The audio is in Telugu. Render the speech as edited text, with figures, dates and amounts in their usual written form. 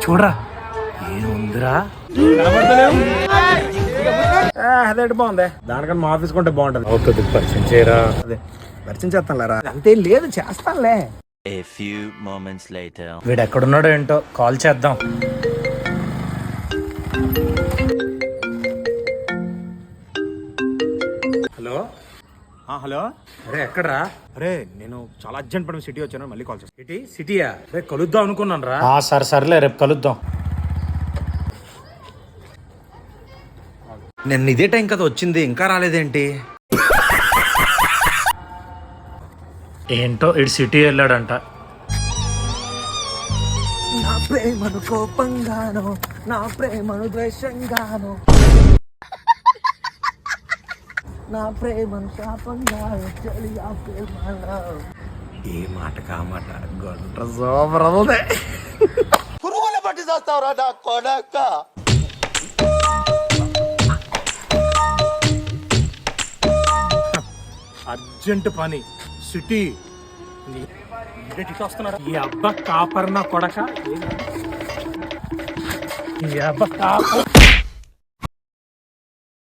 చూడరా ఏముందిరా. అదే బాగుంది. దానికన్నా మా ఆఫీస్ కొంటే బాగుంటది. ఓకే పరిచయం చేయరా. అదే పరిచయం చేస్తానులేరా. అంతేం లేదు, చేస్తానులే. A few moments later. వీడు ఎక్కడున్నాడో ఏంటో కాల్ చేద్దాం. హలో. హలో. అరే ఎక్కడరా? అరే నేను చాలా అర్జెంట్ పని సిటీ వచ్చాను, మళ్ళీ కాల్ చేస్తాను. సిటీ సిటీయా? రే కలుద్దాం అనుకున్నాను రా. సర్లే రేపు కలుద్దాం. నేను ఇదే టైం కదా వచ్చింది, ఇంకా రాలేదేంటి? ఏంటో ఇటు సిటీ వెళ్ళాడంట. నా ప్రేమను కోపంగానో, నా ప్రేమను ద్వేషంగానో, నా ప్రేమను శాపంగానో, చెలియా ప్రేమలో. ఏ మాట కామాట గొంట సోపరదే. పురుగుల పట్టి చేస్తావురా నా కొడక. అర్జెంట్ పని సిటీ. వస్తున్నారా ఈ అబ్బ కాపర్ నా కొడక. ఈ అబ్బ కాపర్